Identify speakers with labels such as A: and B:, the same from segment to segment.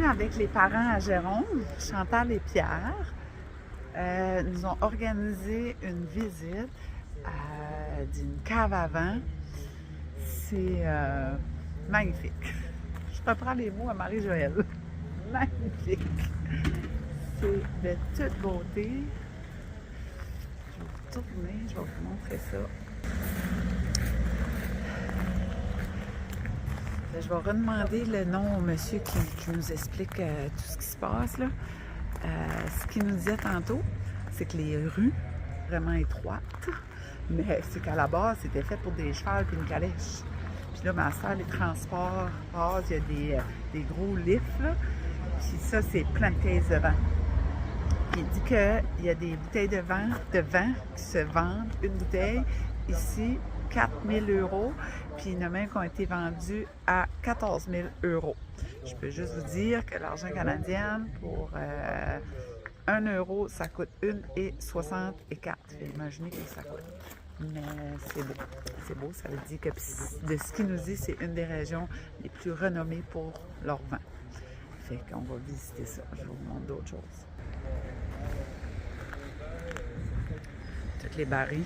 A: avec les parents à Jérôme, Chantal et Pierre. Nous ont organisé une visite d'une cave à vin. C'est magnifique. Je reprends les mots à Marie-Joëlle. Magnifique. C'est de toute beauté. Je vais vous tourner, je vais vous montrer ça. Je vais redemander le nom au monsieur qui nous explique tout ce qui se passe là. Ce qu'il nous disait tantôt, c'est que les rues, vraiment étroites, mais c'est qu'à la base, c'était fait pour des chevals et une calèche. Puis là, ma soeur, les transports passent, il y a des gros lifts, là. Puis ça, c'est plein de caisses de vin. Puis il dit qu'il y a des bouteilles de vin qui se vendent, une bouteille, ici, 4 000 €, puis il y en a même qui ont été vendus à 14 000 €. Je peux juste vous dire que l'argent canadien, pour 1 €, ça coûte 1,64 €. Imaginez que ça coûte. Mais c'est beau. C'est beau, ça veut dire que de ce qu'il nous dit, c'est une des régions les plus renommées pour leur vin. Fait qu'on va visiter ça. Je vais vous montrer d'autres choses. Toutes les barils.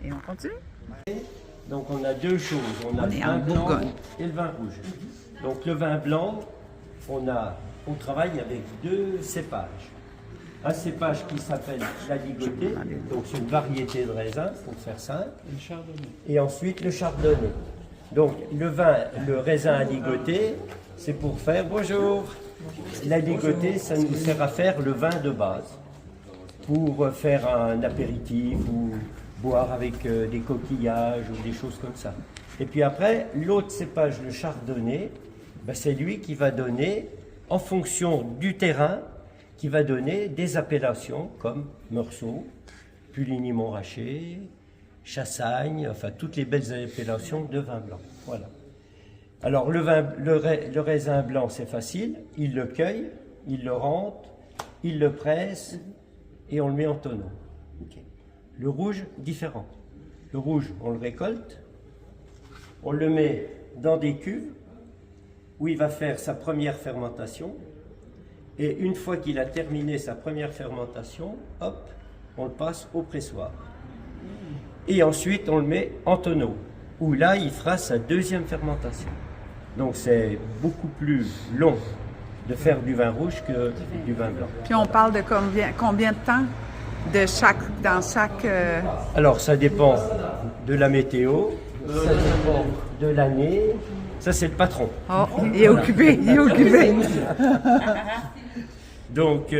A: Et on continue?
B: Donc on a deux choses, on a le vin blanc et le vin rouge. Donc le vin blanc, on travaille avec deux cépages. Un cépage qui s'appelle la ligoté, donc c'est une variété de raisin, pour faire simple. Et ensuite le chardonnay. Donc le raisin à ligoter, c'est pour faire, bonjour, la ligoté, ça nous sert à faire le vin de base. Pour faire un apéritif ou boire avec des coquillages ou des choses comme ça. Et puis après, l'autre cépage, le chardonnay, ben c'est lui qui va donner, en fonction du terrain, qui va donner des appellations comme Meursault, Puligny-Montrachet, Chassagne, enfin toutes les belles appellations de vin blanc. Voilà. Alors le raisin blanc, c'est facile, il le cueille, il le rentre, il le presse et on le met en tonneau. Okay. Le rouge, différent. Le rouge, on le récolte, on le met dans des cuves où il va faire sa première fermentation. Et une fois qu'il a terminé sa première fermentation, hop, on le passe au pressoir. Et ensuite, on le met en tonneau, où là, il fera sa deuxième fermentation. Donc, c'est beaucoup plus long de faire du vin rouge que du vin blanc.
A: Puis on parle de combien de temps dans chaque...
B: Alors, ça dépend de la météo, ça dépend de l'année. Ça, c'est le patron.
A: Oh, il est occupé, il est occupé.
B: Donc,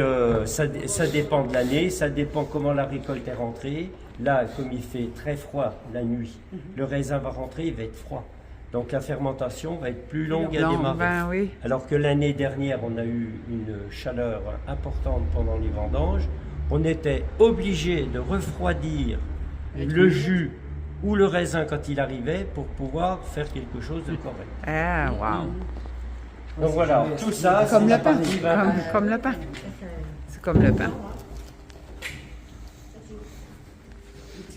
B: ça dépend de l'année, ça dépend comment la récolte est rentrée. Là, comme il fait très froid la nuit, le raisin va rentrer, il va être froid. Donc, la fermentation va être plus longue à démarrer.
A: Ben oui.
B: Alors que l'année dernière, on a eu une chaleur importante pendant les vendanges. On était obligé de refroidir le jus ou le raisin quand il arrivait pour pouvoir faire quelque chose de correct.
A: Ah, wow!
B: Donc voilà, tout ça,
A: comme
B: c'est
A: le pain. Comme le pain. C'est comme le pain.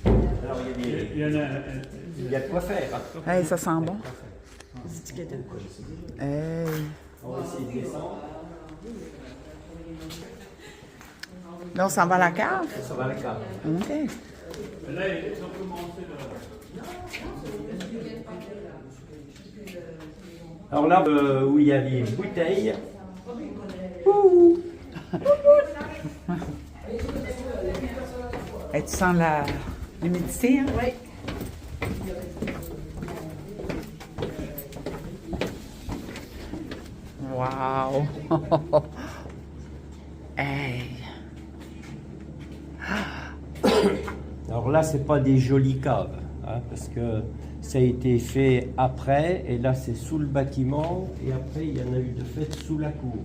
B: Alors, il y a de quoi faire. Hein.
A: Hey, ça sent bon. Hey.
B: On va essayer de descendre.
A: Là, on s'en va à la cave?
B: Ça va à la cave.
A: OK.
C: Là, ils ont commencé
B: Alors là, où il y a les bouteilles.
A: Et tu sens l'humidité, hein?
D: Oui.
A: Wow! Hey!
B: Alors là, c'est pas des jolies caves, hein, parce que ça a été fait après, et là c'est sous le bâtiment, et après il y en a eu de fait sous la cour.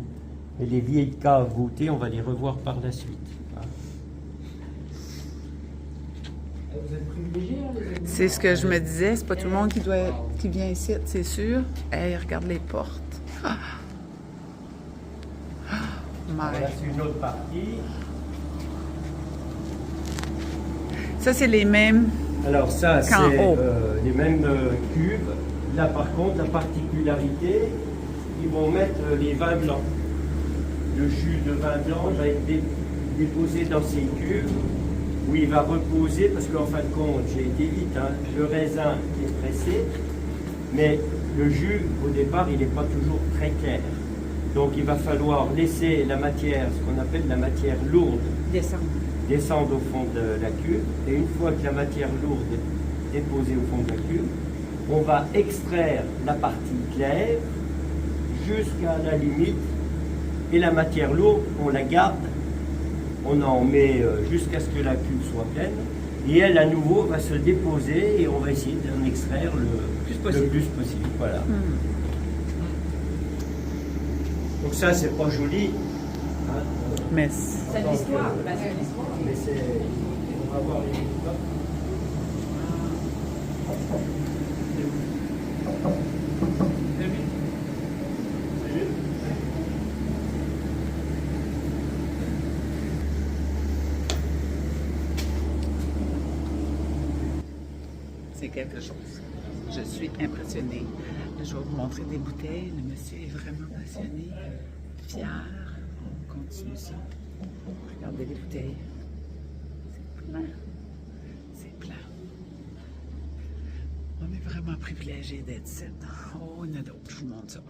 B: Et les vieilles caves voûtées, on va les revoir par la suite. Hein.
D: Vous êtes privilégiés, hein, les amis?
A: C'est ce que je me disais, c'est pas tout le monde qui vient ici, c'est sûr. Hey, regarde les portes. Ah!
B: Alors là, c'est une autre partie.
A: Ça, c'est les mêmes
B: Alors ça, c'est
A: Qu'en haut.
B: les mêmes cuves. Là, par contre, la particularité, ils vont mettre les vins blancs. Le jus de vin blanc va être déposé dans ces cuves où il va reposer, parce qu'en fin de compte, j'ai été vite, hein, le raisin est pressé, mais le jus, au départ, il n'est pas toujours très clair. Donc il va falloir laisser la matière, ce qu'on appelle la matière lourde, descendre au fond de la cuve. Et une fois que la matière lourde est déposée au fond de la cuve, on va extraire la partie claire jusqu'à la limite. Et la matière lourde, on la garde, on en met jusqu'à ce que la cuve soit pleine. Et elle, à nouveau, va se déposer et on va essayer d'en extraire le plus possible. Voilà. Donc ça, c'est pas joli. Hein,
A: Mais
E: C'est de l'histoire.
B: mais c'est... On va voir les résultats.
A: c'est quelque chose. Je suis impressionnée. Je vais vous montrer des bouteilles. Le monsieur est vraiment passionné, fier. On continue ça. Regardez les bouteilles. C'est plein. C'est plein. On est vraiment privilégiés d'être ici. Oh, il y en a d'autres. Je vous montre ça.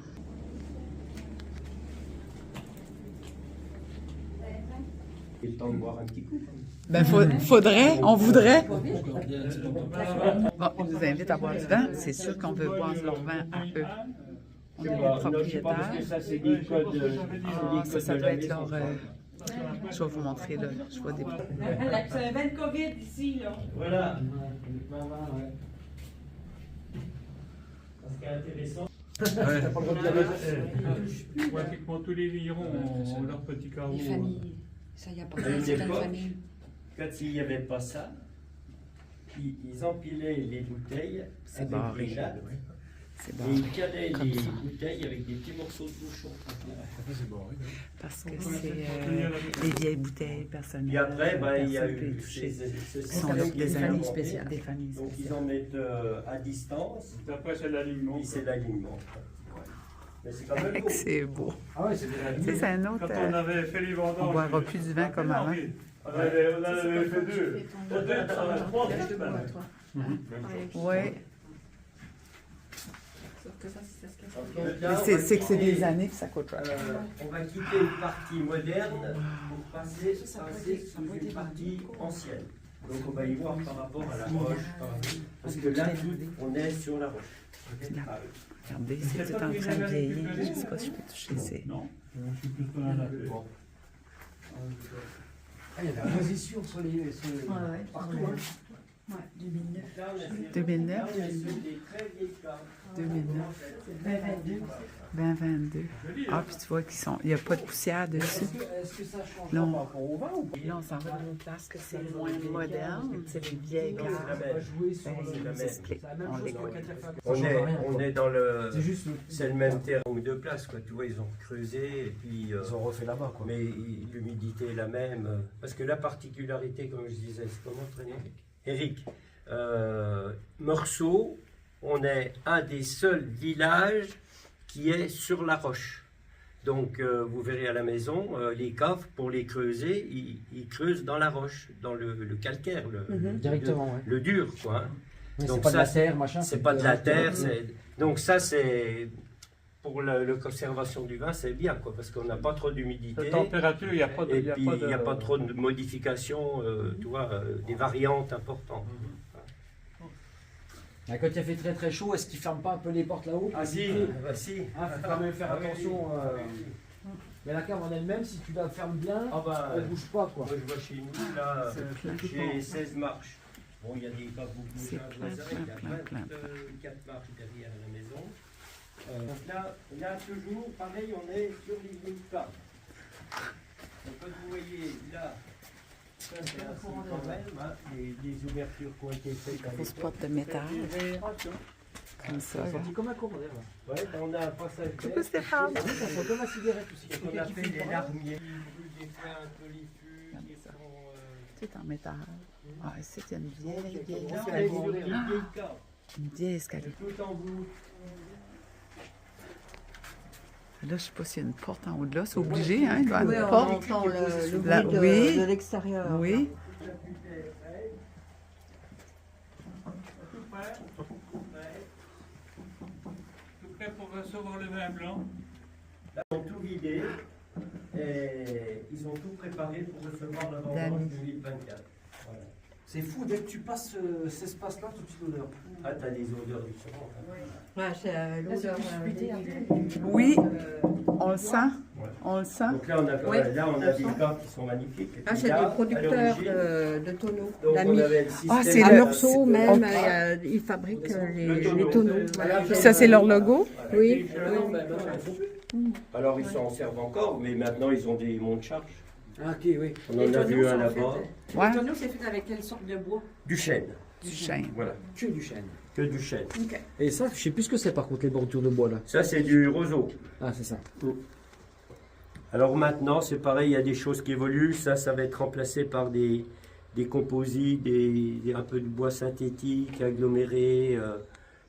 B: Et le temps de boire un petit coup.
A: Ben, faudrait, on voudrait. Bon, ils nous invitent à boire du vin. C'est sûr qu'on veut boire leur vin à eux. On est les propriétaires.
B: Parce que ça, c'est des codes.
A: Ah, ça doit être leur. Je vais vous montrer, là. Je vois des.
E: C'est un vin de COVID ici, là.
B: Voilà. Ce qui est intéressant.
C: Pratiquement tous les vignerons ont leur petit carreau.
E: Les familles. Ça y a pas
B: À une
E: certaines
B: époque,
E: familles.
B: quand il n'y avait pas ça, ils empilaient les bouteilles avec
A: barré.
B: des nattes
A: C'est
B: et
A: bon.
B: ils calaient
A: Comme
B: les
A: ça.
B: bouteilles avec des petits morceaux de bouchon.
A: Parce que c'est les vieilles bouteilles personnelles.
B: Et après, ben, il y a
A: personne peut y
B: eu
A: toucher.
B: ce
A: Qui sont là pour des
E: familles
A: amis
E: spéciales.
A: Des familles
B: Donc ils
A: spéciales.
B: en mettent à distance,
C: Après, c'est l'alignement.
B: puis c'est l'alignement. Mais c'est quand même beau.
A: C'est beau.
D: Ah ouais, c'est déjà
A: Tu sais, c'est un autre.
C: Quand on avait fait les vendanges.
A: On ne boira plus du vin comme avant.
C: On en avait fait deux. Trois,
A: Oui.
E: Sauf que ça, c'est ce que
B: Là,
A: Mais
B: on va
A: c'est que c'est
B: quitter,
A: des années que ça coûte cher.
B: on va quitter une partie moderne pour passer sous une partie ancienne. Donc on va y voir par rapport à la roche, parce que là, on est sur la roche. Ah oui.
A: Regardez, c'est tout en train de vieillir. Je ne sais pas si je peux toucher. C'est...
C: Non, je suis plus dans la
D: Ah, il y a de la moisissure sur les. Partout, hein.
E: Ouais, 2009.
B: Là, on a fait-
A: 2009.
B: là, on a fait des très vieilles cartes.
A: 2009.
E: 2022.
A: 2022. Ah, puis tu vois il n'y a pas de poussière dessus.
D: Est-ce que ça change
A: Non.
D: par rapport au vin ou pas?
A: Là, on s'en va dans une place que c'est moins moderne. C'est les vieilles
B: Non,
A: gares.
B: c'est la
D: On va
B: même.
D: jouer sur
A: Ben,
D: le.
A: ils nous expliquent.
D: C'est la même
A: On
D: chose
A: l'écoute.
D: qu'un café. Ça
B: On
D: change
B: est,
D: rien,
B: on
D: quoi.
B: est dans le...
D: C'est juste
B: C'est le même terrain ou deux places, quoi. Tu vois, ils ont creusé et puis...
D: Ils ont refait là-bas, quoi.
B: mais l'humidité est la même. Parce que la particularité, comme je disais, c'est comment traîner Eric, Meursault, on est un des seuls villages qui est sur la roche. Donc, vous verrez à la maison, les caves, pour les creuser, ils creusent dans la roche, dans le calcaire,
D: Directement, ouais.
B: le dur, quoi. Hein.
D: Mais
B: Donc
D: c'est pas de la
B: ça,
D: terre, machin.
B: C'est pas de la terre. Donc ça, c'est... Pour la conservation du vin, c'est bien, quoi, parce qu'on n'a pas trop d'humidité.
C: La température, il n'y a pas de.
B: Et puis, il n'y a pas trop de modifications, tu vois, des variantes importantes.
D: Ah, quand il a fait très très chaud, est-ce qu'il ferme pas un peu les portes là-haut?
B: Ah si, bah si.
D: Ah, faut quand même faire attention. Mais la cave en elle-même, si tu la fermes bien,
B: Ah bah,
D: elle bouge pas, quoi.
B: moi je vois chez nous, là,
A: C'est
B: j'ai 16 marches. Bon, il y a des caves beaucoup
A: C'est
B: moins
A: plein,
B: voisins,
A: plein,
B: il y a
A: plein,
B: 24 marches derrière la maison. Donc là, toujours, pareil, on est sur les vieilles caves. Donc comme vous voyez, là, ça c'est ainsi quand même, hein, les ouvertures qui ont été faites à
A: Grosse
B: l'époque.
A: porte de métal. Comme ça.
D: Ça
A: là.
D: sentit comme un courant d'air, là.
B: Ouais, on a un passage
A: Coucou Stéphane.
D: Ah oui, ça sent comme un cigarette aussi.
B: ce qu'on appelle les larmiers. Ils brûlent des fois un peu les fûts, ils font
A: Tout en métal. Ah, ici, il y a une vieille escalier. Une vieille escalier.
B: Tout en bout.
A: Là, je ne sais pas s'il y a une porte en haut de là. C'est obligé, hein? Il doit y
E: Oui,
A: avoir
E: on
A: une porte.
E: entend le
A: Là,
E: bruit
A: oui.
E: de l'extérieur.
A: Oui.
C: Tout prêt pour recevoir le vin blanc.
B: Ils ont tout vidé et ils ont tout préparé pour recevoir la
A: Dami.
B: vendange 2024. Voilà.
D: C'est fou, dès que tu passes cet espace-là, tout de suite l'odeur.
B: Ah, t'as des odeurs différentes. Hein.
E: Ouais, c'est l'odeur.
A: Oui, on le sent.
B: Ouais.
A: On le sent.
B: Donc là, on a,
E: Oui.
B: là, on a des caves qui sont magnifiques. Et
E: Ah,
B: puis
E: c'est
B: là,
E: des
B: à
E: producteurs
B: l'origine,
E: de tonneaux.
B: donc
E: La
B: on
E: mie.
B: avait le système.
A: Ah, c'est
E: À
A: le-
E: Meursault même,
B: on-
E: ils fabriquent
B: Le
E: les
B: tonneau.
E: tonneaux. Voilà,
A: Ça, c'est leur logo?
E: Oui.
B: Alors ils s'en servent encore, mais maintenant ils ont des monts de charge.
D: Ah, ok, oui.
B: On en a vu un là-bas.
A: Ouais.
E: Les tonneaux, c'est fait avec quelle sorte de bois?
B: Du chêne.
A: Du chêne.
B: Voilà,
D: Que du chêne.
B: que du chêne.
E: Ok.
D: Et ça, je sais plus ce que c'est par contre, les bordures de bois là.
B: Ça, c'est du roseau.
D: Ah, c'est ça.
B: Alors maintenant, c'est pareil, il y a des choses qui évoluent. Ça va être remplacé par des composites, un peu de bois synthétique, aggloméré.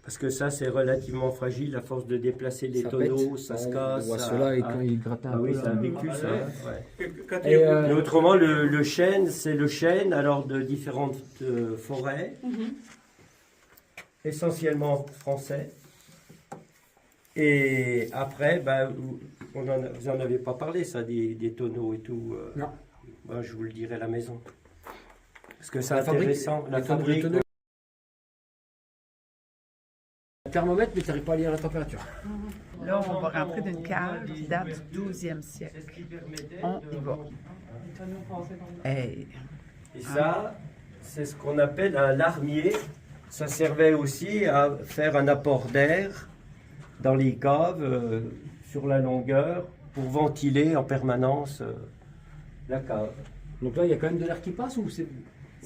B: Parce que ça, c'est relativement fragile. À force de déplacer des
D: Ça
B: tonneaux,
D: pète.
B: ça se
D: On
B: casse.
D: voit
B: ça-
D: cela et
B: ah,
D: quand il gratte un
B: ah
D: peu.
B: oui,
D: là.
B: ça a vécu ça. Ouais.
C: Quand
D: Et,
B: Et autrement, le chêne, c'est le chêne alors de différentes forêts, essentiellement français. Et après, ben, vous en avez pas parlé, ça, des tonneaux et tout.
D: Non.
B: Ben, je vous le dirai à la maison. Parce que c'est
D: La fabrique,
B: intéressant. La
D: les tonneaux-
B: fabrique,
D: les tonneaux- Un thermomètre, mais tu n'arrives pas à lire la température.
A: Là, on va rentrer d'une cave qui date du 12e siècle.
B: c'est ce qui permettait
A: On y va. Hey.
B: Et ça, c'est ce qu'on appelle un larmier. Ça servait aussi à faire un apport d'air dans les caves sur la longueur pour ventiler en permanence la cave.
D: Donc là, il y a quand même de l'air qui passe ou c'est.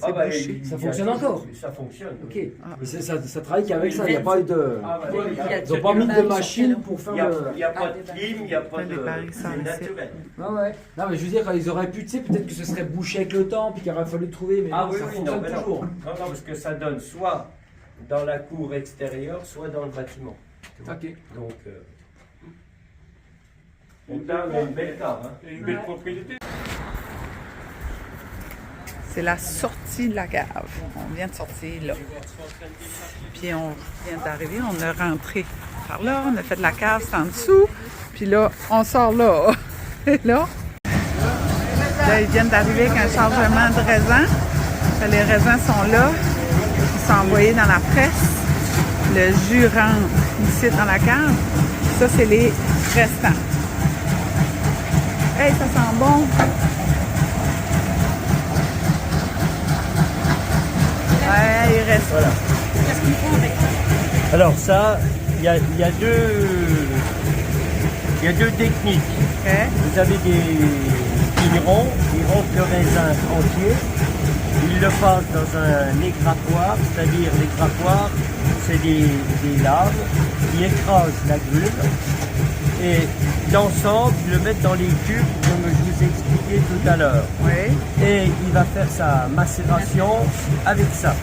B: Ah bah,
A: bouché.
B: il y
D: Ça
B: a-
D: fonctionne encore?
B: Ça fonctionne.
D: Ok.
A: Ah.
D: Mais ça travaille qu'avec ça, il n'y a pas eu de.
B: Ah, bah, oui,
D: Ils n'ont pas mis de machine pour faire
B: il n'y a,
D: le.
B: il y a pas de clim, il n'y a pas
A: Les
B: de.
A: barils
B: C'est
A: sont
B: naturel.
D: Ah ouais. Non, mais je veux dire, ils auraient pu, tu sais, peut-être que ce serait bouché avec le temps, puis qu'il aurait fallu trouver, mais
B: Ah
D: non,
B: oui,
D: ça
B: oui,
D: fonctionne
B: non, mais non.
D: toujours.
B: Non, non, parce que ça donne soit dans la cour extérieure, soit dans le bâtiment.
D: Ok.
B: Donc là, on a une belle cave. Hein.
C: C'est une belle propriété.
A: C'est la sortie de la cave. On vient de sortir là. Puis on vient d'arriver, on est rentré par là, on a fait de la cave, c'est en dessous. Puis là, on sort là. Et là, ils viennent d'arriver avec un chargement de raisins. Les raisins sont là. Ils sont envoyés dans la presse. Le jus rentre ici dans la cave. Ça, c'est les restants. Hey, ça sent bon! Ouais, il reste.
B: Voilà. Alors ça, il y a deux techniques.
A: Ok.
B: Vous avez des vignerons qui rentrent le raisin entier. Ils le passent dans un égrappoir, c'est-à-dire l'égrappoir, c'est des laves qui écrasent la grume. Et l'ensemble, ils le mettent dans les cubes, comme je vous ai expliqué tout à l'heure.
A: Oui.
B: Et il va faire sa macération avec ça.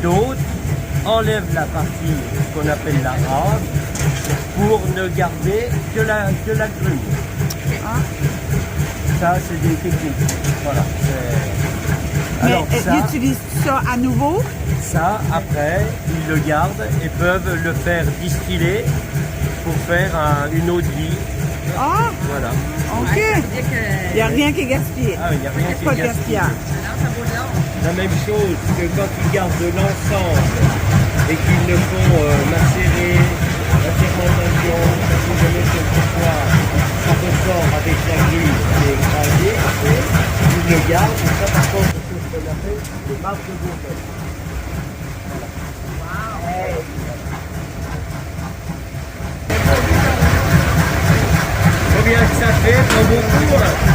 B: D'autres enlèvent la partie qu'on appelle la rave pour ne garder que la grume.
A: Ah.
B: Ça, c'est des techniques. Voilà.
A: Mais
B: Alors ça,
A: ils utilisent ça à nouveau?
B: ça, après, ils le gardent et peuvent le faire distiller pour faire une eau de vie.
A: Ah,
B: Voilà.
A: OK. Il n'y a rien qui est gaspillé.
B: Ah, il n'y a rien qui
A: Pas
B: est
A: de
B: gaspillé.
A: gaspillage.
B: La même chose que quand ils gardent de l'ensemble et qu'ils le font macérer, la fermentation, ça peut donner quelquefois, ça ressort avec la grille qui est écrasée, ils le gardent, et ça par contre, c'est ce qu'on appelle des marques de gonflement. Combien que ça fait? Pas beaucoup, hein.